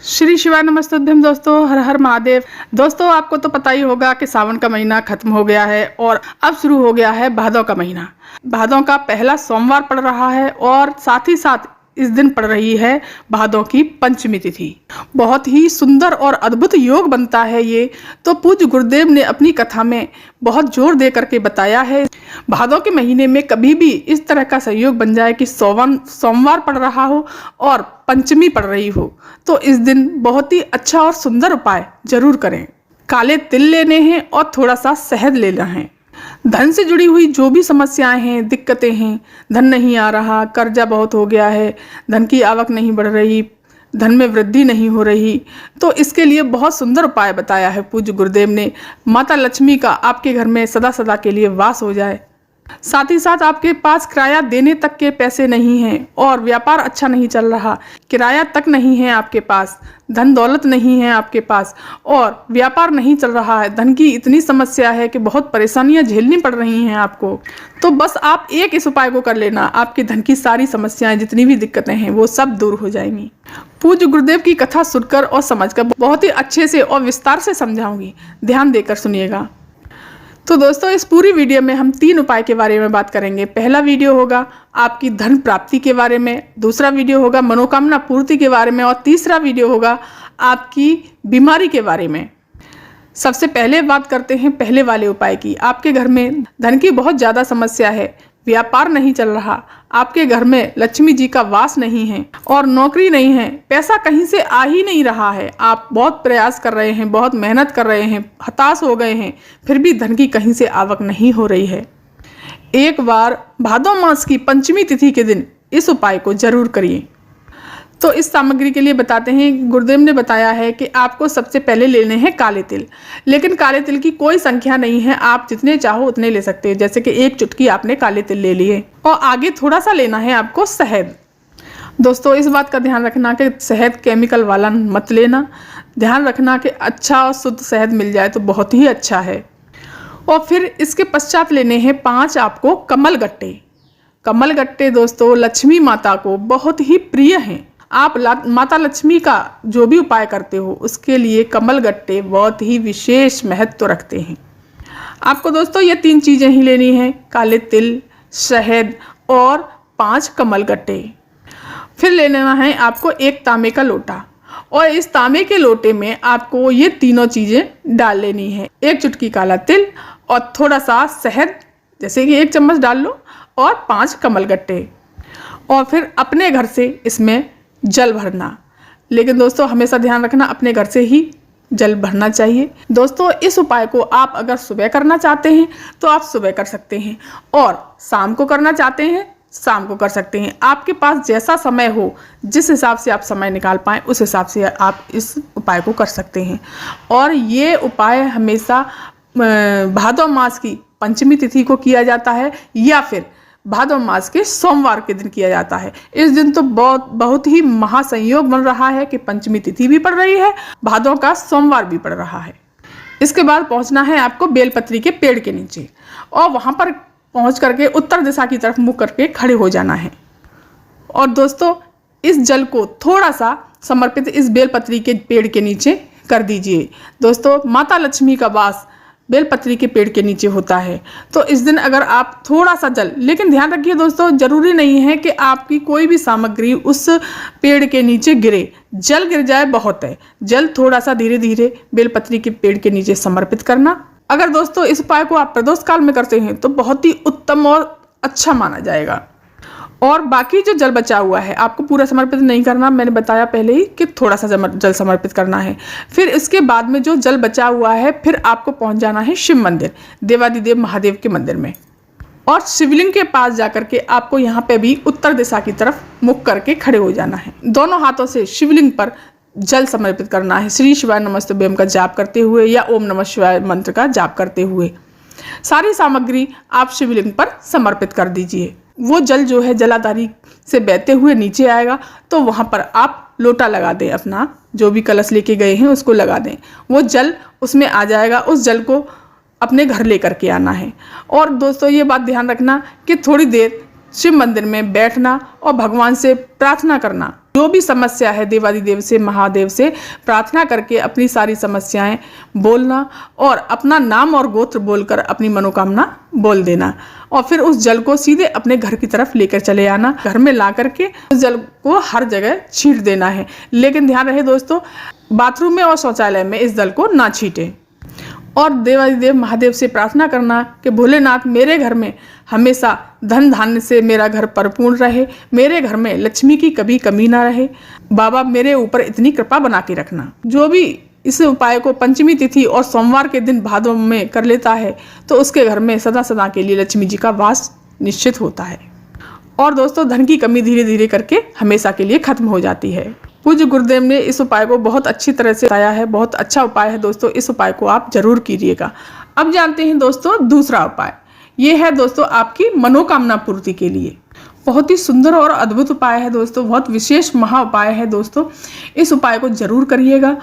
श्री शिवाय नमस्तुभ्यम दोस्तों, हर हर महादेव। दोस्तों, आपको तो पता ही होगा कि सावन का महीना खत्म हो गया है और अब शुरू हो गया है भादों का महीना। भादों का पहला सोमवार पड़ रहा है और साथ ही साथ इस दिन पड़ रही है भादों की पंचमी तिथि। बहुत ही सुंदर और अद्भुत योग बनता है ये तो पूज्य गुरुदेव ने अपनी कथा में बहुत जोर दे करके बताया है। भादों के महीने में कभी भी इस तरह का संयोग बन जाए कि सोमवार पड़ रहा हो और पंचमी पड़ रही हो तो इस दिन बहुत ही अच्छा और सुंदर उपाय जरूर करें। काले तिल लेने हैं और थोड़ा सा शहद लेना है। धन से जुड़ी हुई जो भी समस्याएं हैं, दिक्कतें हैं, धन नहीं आ रहा, कर्जा बहुत हो गया है, धन की आवक नहीं बढ़ रही, धन में वृद्धि नहीं हो रही, तो इसके लिए बहुत सुंदर उपाय बताया है पूज्य गुरुदेव ने। माता लक्ष्मी का आपके घर में सदा सदा के लिए वास हो जाए। साथ ही साथ आपके पास किराया देने तक के पैसे नहीं हैं और व्यापार अच्छा नहीं चल रहा, किराया तक नहीं है आपके पास, धन दौलत नहीं है आपके पास और व्यापार नहीं चल रहा है, धन की इतनी समस्या है कि बहुत परेशानियां झेलनी पड़ रही हैं आपको, तो बस आप एक इस उपाय को कर लेना। आपकी धन की सारी समस्याएं, जितनी भी दिक्कतें हैं, वो सब दूर हो जाएंगी। पूज्य गुरुदेव की कथा सुनकर और समझकर बहुत ही अच्छे से और विस्तार से समझाऊंगी, ध्यान देकर सुनिएगा। तो दोस्तों, इस पूरी वीडियो में हम 3 उपाय के बारे में बात करेंगे। पहला वीडियो होगा आपकी धन प्राप्ति के बारे में, दूसरा वीडियो होगा मनोकामना पूर्ति के बारे में और तीसरा वीडियो होगा आपकी बीमारी के बारे में। सबसे पहले बात करते हैं पहले वाले उपाय की। आपके घर में धन की बहुत ज़्यादा समस्या है, व्यापार नहीं चल रहा, आपके घर में लक्ष्मी जी का वास नहीं है और नौकरी नहीं है, पैसा कहीं से आ ही नहीं रहा है। आप बहुत प्रयास कर रहे हैं, बहुत मेहनत कर रहे हैं, हताश हो गए हैं, फिर भी धन की कहीं से आवक नहीं हो रही है। एक बार भादों मास की पंचमी तिथि के दिन इस उपाय को जरूर करिए। तो इस सामग्री के लिए बताते हैं, गुरुदेव ने बताया है कि आपको सबसे पहले लेने हैं काले तिल। लेकिन काले तिल की कोई संख्या नहीं है, आप जितने चाहो उतने ले सकते हैं। जैसे कि 1 चुटकी आपने काले तिल ले लिए और आगे थोड़ा सा लेना है आपको शहद। दोस्तों, इस बात का ध्यान रखना कि शहद केमिकल वाला मत लेना। ध्यान रखना कि अच्छा और शुद्ध शहद मिल जाए तो बहुत ही अच्छा है। और फिर इसके पश्चात लेने हैं 5 आपको कमल गट्टे। कमल गट्टे दोस्तों लक्ष्मी माता को बहुत ही प्रिय हैं। आप माता लक्ष्मी का जो भी उपाय करते हो उसके लिए कमल गट्टे बहुत ही विशेष महत्व रखते हैं। आपको दोस्तों ये 3 चीज़ें ही लेनी हैं, काले तिल, शहद और 5 कमल गट्टे। फिर लेना है आपको 1 तांबे का लोटा और इस तांबे के लोटे में आपको ये तीनों चीज़ें डाल लेनी है। 1 चुटकी काला तिल और थोड़ा सा शहद, जैसे कि 1 चम्मच डाल लो, और 5 कमल गट्टे। और फिर अपने घर से इसमें जल भरना। लेकिन दोस्तों हमेशा ध्यान रखना अपने घर से ही जल भरना चाहिए। दोस्तों, इस उपाय को आप अगर सुबह करना चाहते हैं तो आप सुबह कर सकते हैं और शाम को करना चाहते हैं शाम को कर सकते हैं। आपके पास जैसा समय हो, जिस हिसाब से आप समय निकाल पाएँ उस हिसाब से आप इस उपाय को कर सकते हैं। और ये उपाय हमेशा भादों मास की पंचमी तिथि को किया जाता है या फिर भादों मास के सोमवार के दिन किया जाता है। इस दिन तो बहुत ही महासंयोग बन रहा है कि पंचमी तिथि भी पड़ रही है, भादों का सोमवार भी पड़ रहा है। इसके बाद पहुंचना है आपको बेलपत्री के पेड़ के नीचे और वहां पर पहुंच करके उत्तर दिशा की तरफ मुख करके खड़े हो जाना है। और दोस्तों, इस जल को थोड़ा सा समर्पित इस बेलपत्री के पेड़ के नीचे कर दीजिए। दोस्तों, माता लक्ष्मी का वास बेलपत्री के पेड़ के नीचे होता है, तो इस दिन अगर आप थोड़ा सा जल, लेकिन ध्यान रखिए दोस्तों, जरूरी नहीं है कि आपकी कोई भी सामग्री उस पेड़ के नीचे गिरे। जल गिर जाए बहुत है, जल थोड़ा सा धीरे धीरे बेलपत्री के पेड़ के नीचे समर्पित करना। अगर दोस्तों इस उपाय को आप प्रदोष काल में करते हैं तो बहुत ही उत्तम और अच्छा माना जाएगा। और बाकी जो जल बचा हुआ है आपको पूरा समर्पित नहीं करना, मैंने बताया पहले ही कि थोड़ा सा जल समर्पित करना है। फिर इसके बाद में जो जल बचा हुआ है फिर आपको पहुंच जाना है शिव मंदिर, देवादिदेव महादेव के मंदिर में, और शिवलिंग के पास जाकर के आपको यहाँ पे भी उत्तर दिशा की तरफ मुख करके खड़े हो जाना है। दोनों हाथों से शिवलिंग पर जल समर्पित करना है, श्री शिवाय नमस्तुभ्यम का जाप करते हुए या ओम नमः शिवाय मंत्र का जाप करते हुए। सारी सामग्री आप शिवलिंग पर समर्पित कर दीजिए। वो जल जो है जलाधारी से बहते हुए नीचे आएगा, तो वहाँ पर आप लोटा लगा दें, अपना जो भी कलश लेके गए हैं उसको लगा दें। वो जल उसमें आ जाएगा, उस जल को अपने घर लेकर के आना है। और दोस्तों ये बात ध्यान रखना कि थोड़ी देर शिव मंदिर में बैठना और भगवान से प्रार्थना करना जो भी समस्या है देवादिदेव से, महादेव से प्रार्थना करके अपनी सारी समस्याएं बोलना और अपना नाम और गोत्र बोलकर अपनी मनोकामना बोल देना और फिर उस जल को सीधे अपने घर की तरफ लेकर चले आना। घर में ला करके उस जल को हर जगह छींट देना है, लेकिन ध्यान रहे दोस्तों, बाथरूम में और शौचालय में इस जल को ना छींटें। और देवादिदेव महादेव से प्रार्थना करना कि भोलेनाथ मेरे घर में हमेशा धन धान्य से मेरा घर परिपूर्ण रहे, मेरे घर में लक्ष्मी की कभी कमी ना रहे, बाबा मेरे ऊपर इतनी कृपा बना के रखना। जो भी इस उपाय को पंचमी तिथि और सोमवार के दिन भादों में कर लेता है तो उसके घर में सदा सदा के लिए लक्ष्मी जी का वास निश्चित होता है और दोस्तों धन की कमी धीरे धीरे करके हमेशा के लिए खत्म हो जाती है। पूज्य गुरुदेव ने इस उपाय को बहुत अच्छी तरह से बताया है, बहुत अच्छा उपाय है दोस्तों, इस उपाय को आप जरूर कीजिएगा। अब जानते हैं दोस्तों दूसरा उपाय। ये है दोस्तों आपकी मनोकामना पूर्ति के लिए बहुत ही सुंदर और अद्भुत उपाय है दोस्तों, बहुत विशेष महा उपाय है दोस्तों। इस उपाय को जरूर करिएगा।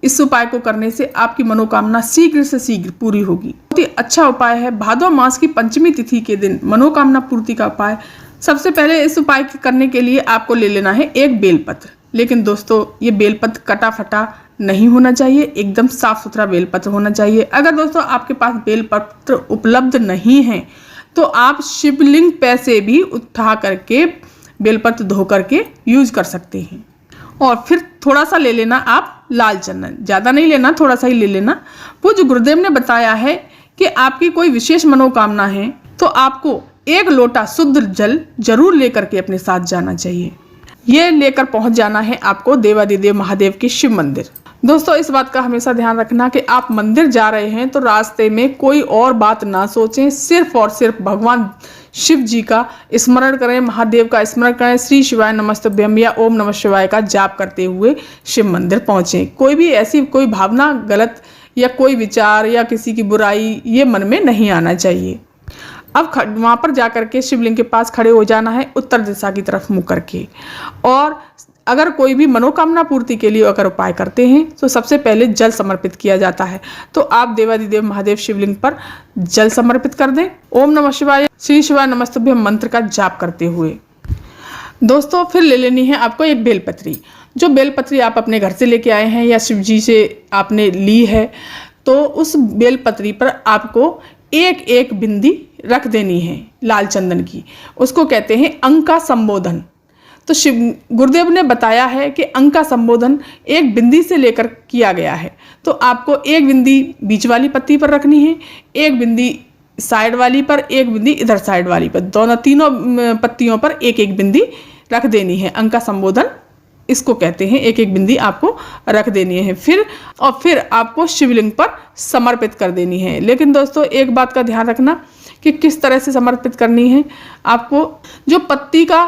इस उपाय को करने से आपकी मनोकामना शीघ्र से शीघ्र पूरी होगी। बहुत ही अच्छा उपाय है। भादो मास की पंचमी तिथि के दिन मनोकामना पूर्ति का उपाय। सबसे पहले इस उपाय करने के लिए आपको ले लेना है एक बेलपत्र, लेकिन दोस्तों ये बेलपत्र कटा फटा नहीं होना चाहिए, एकदम साफ सुथरा बेलपत्र होना चाहिए। अगर दोस्तों आपके पास बेलपत्र उपलब्ध नहीं है तो आप शिवलिंग पे से भी उठा करके बेलपत्र धो करके यूज कर सकते हैं। और फिर थोड़ा सा ले लेना आप लाल चंदन, ज़्यादा नहीं लेना, थोड़ा सा ही ले लेना। पूज्य गुरुदेव ने बताया है कि आपकी कोई विशेष मनोकामना है तो आपको एक लोटा शुद्ध जल जरूर लेकर के अपने साथ जाना चाहिए। ये लेकर पहुंच जाना है आपको देवादिदेव महादेव के शिव मंदिर। दोस्तों इस बात का हमेशा ध्यान रखना कि आप मंदिर जा रहे हैं तो रास्ते में कोई और बात ना सोचें, सिर्फ और सिर्फ भगवान शिव जी का स्मरण करें, महादेव का स्मरण करें, श्री शिवाय नमस्तुभ्यम या ओम नमः शिवाय का जाप करते हुए शिव मंदिर पहुंचें। कोई भी ऐसी कोई भावना गलत या कोई विचार या किसी की बुराई ये मन में नहीं आना चाहिए। अब वहाँ पर जा करके शिवलिंग के पास खड़े हो जाना है उत्तर दिशा की तरफ मुँह करके। और अगर कोई भी मनोकामना पूर्ति के लिए अगर उपाय करते हैं तो सबसे पहले जल समर्पित किया जाता है, तो आप देवादिदेव महादेव शिवलिंग पर जल समर्पित कर दें ओम नमः शिवाय श्री शिवाय नमस्तुभ्यम मंत्र का जाप करते हुए। दोस्तों फिर ले लेनी है आपको एक बेलपत्री। जो बेलपत्री आप अपने घर से लेके आए हैं या शिव जी से आपने ली है तो उस बेलपत्री पर आपको एक एक बिंदी रख देनी है लाल चंदन की। उसको कहते हैं अंक का संबोधन। तो शिव गुरुदेव ने बताया है कि अंक का संबोधन एक बिंदी से लेकर किया गया है, तो आपको एक बिंदी बीच वाली पत्ती पर रखनी है, एक बिंदी साइड वाली पर, एक बिंदी इधर साइड वाली पर, दोनों तीनों पत्तियों पर एक एक बिंदी रख देनी है। अंक का संबोधन इसको कहते हैं, एक एक बिंदी आपको रख देनी है। फिर आपको शिवलिंग पर समर्पित कर देनी है। लेकिन दोस्तों एक बात का ध्यान रखना कि किस तरह से समर्पित करनी है। आपको जो पत्ती का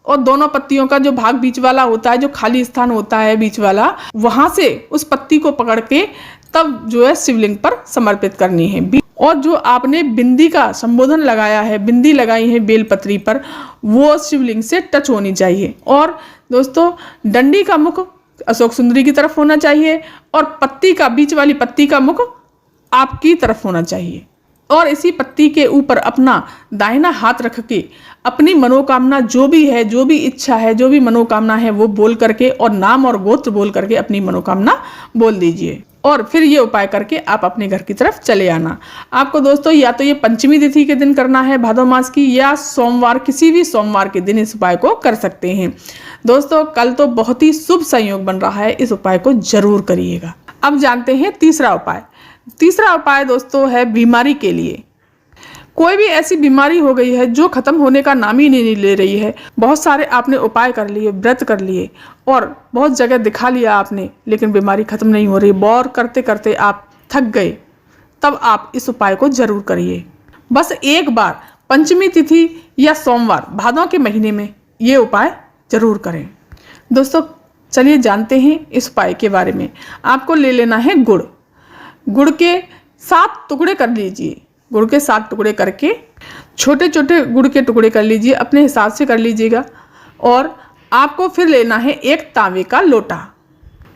और दोनों पत्तियों का जो भाग बीच वाला होता है, जो खाली स्थान होता है बीच वाला, वहां से उस पत्ती को पकड़ के तब जो है शिवलिंग पर समर्पित करनी है। और जो आपने बिंदी का संबोधन लगाया है, बिंदी लगाई है बेलपत्री पर, वो शिवलिंग से टच होनी चाहिए। और दोस्तों डंडी का मुख अशोक सुंदरी की तरफ होना चाहिए और पत्ती का बीच वाली पत्ती का मुख आपकी तरफ होना चाहिए। और इसी पत्ती के ऊपर अपना दाहिना हाथ रख के अपनी मनोकामना जो भी है, जो भी इच्छा है, जो भी मनोकामना है वो बोल करके और नाम और गोत्र बोल करके अपनी मनोकामना बोल दीजिए। और फिर ये उपाय करके आप अपने घर की तरफ चले आना। आपको दोस्तों या तो ये पंचमी तिथि के दिन करना है भादो मास की, या सोमवार, किसी भी सोमवार के दिन इस उपाय को कर सकते हैं। दोस्तों कल तो बहुत ही शुभ संयोग बन रहा है, इस उपाय को जरूर करिएगा। अब जानते हैं तीसरा उपाय। तीसरा उपाय दोस्तों है बीमारी के लिए। कोई भी ऐसी बीमारी हो गई है जो खत्म होने का नाम ही नहीं ले रही है। बहुत सारे आपने उपाय कर लिए, व्रत कर लिए और बहुत जगह दिखा लिया आपने, लेकिन बीमारी खत्म नहीं हो रही। बौर करते करते आप थक गए, तब आप इस उपाय को जरूर करिए। बस एक बार पंचमी तिथि या सोमवार भादों के महीने में ये उपाय जरूर करें। दोस्तों चलिए जानते हैं इस उपाय के बारे में। आपको ले लेना है गुड़। गुड़ के 7 टुकड़े कर लीजिए। गुड़ के 7 टुकड़े करके छोटे छोटे गुड़ के टुकड़े कर लीजिए, अपने हिसाब से कर लीजिएगा। और आपको फिर लेना है एक तांबे का लोटा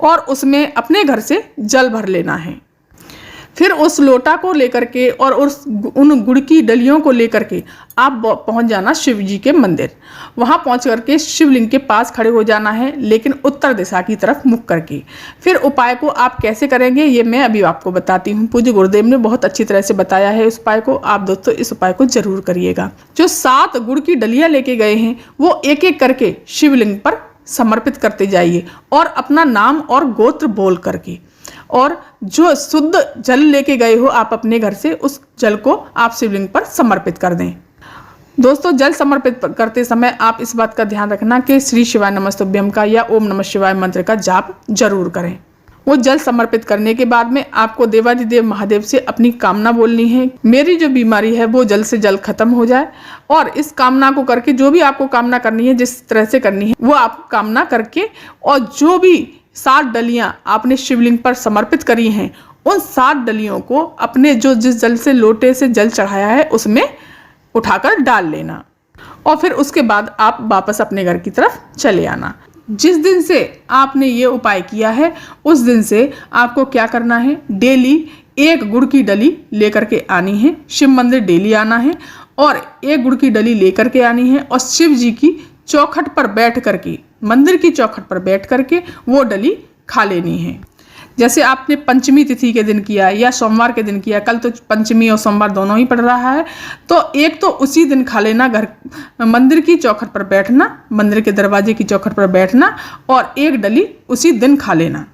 और उसमें अपने घर से जल भर लेना है। फिर उस लोटा को लेकर के और उन गुड़ की डलियों को लेकर के आप पहुंच जाना शिव जी के मंदिर। वहां पहुंच करके शिवलिंग के पास खड़े हो जाना है, लेकिन उत्तर दिशा की तरफ मुख करके। फिर उपाय को आप कैसे करेंगे ये मैं अभी आपको बताती हूँ। पूज्य गुरुदेव ने बहुत अच्छी तरह से बताया है इस उपाय को। आप दोस्तों इस उपाय को जरूर करिएगा। जो 7 गुड़ की डलियां लेके गए हैं वो एक एक करके शिवलिंग पर समर्पित करते जाइए और अपना नाम और गोत्र बोल करके। और जो शुद्ध जल लेके गए हो आप अपने घर से, उस जल को आप शिवलिंग पर समर्पित कर दें। दोस्तों जल समर्पित करते समय आप इस बात का ध्यान रखना कि श्री शिवाय नमस्तुभ्यम का या ओम नमः शिवाय मंत्र का जाप जरूर करें। वो जल समर्पित करने के बाद में आपको देवाधिदेव महादेव से अपनी कामना बोलनी है। मेरी जो बीमारी है वो जल्द से जल्द खत्म हो जाए। और इस कामना को करके जो भी आपको कामना करनी है, जिस तरह से करनी है वो आप कामना करके, और जो भी 7 डलियां आपने शिवलिंग पर समर्पित करी हैं उन 7 डलियों को अपने जो जिस जल से लोटे से जल चढ़ाया है उसमें उठाकर डाल लेना। और फिर उसके बाद आप वापस अपने घर की तरफ चले आना। जिस दिन से आपने ये उपाय किया है उस दिन से आपको क्या करना है, डेली 1 गुड़ की डली लेकर के आनी है। शिव मंदिर डेली आना है और 1 गुड़ की डली लेकर के आनी है और शिव जी की चौखट पर बैठ करके, मंदिर की चौखट पर बैठ करके वो डली खा लेनी है। जैसे आपने पंचमी तिथि के दिन किया या सोमवार के दिन किया, कल तो पंचमी और सोमवार दोनों ही पड़ रहा है, तो एक तो उसी दिन खा लेना, घर मंदिर की चौखट पर बैठना, मंदिर के दरवाजे की चौखट पर बैठना और 1 डली उसी दिन खा लेना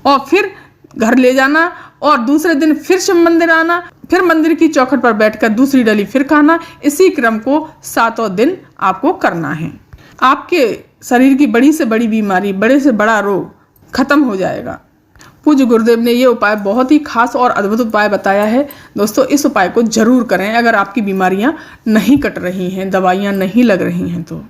और फिर घर ले जाना और दूसरे दिन फिर शिव मंदिर आना, फिर मंदिर की चौखट पर बैठकर दूसरी डली फिर खाना। इसी क्रम को 7 दिन आपको करना है। आपके शरीर की बड़ी से बड़ी बीमारी, बड़े से बड़ा रोग खत्म हो जाएगा। पूज्य गुरुदेव ने ये उपाय बहुत ही खास और अद्भुत उपाय बताया है। दोस्तों इस उपाय को जरूर करें अगर आपकी बीमारियां नहीं कट रही हैं, दवाइयां नहीं लग रही हैं तो।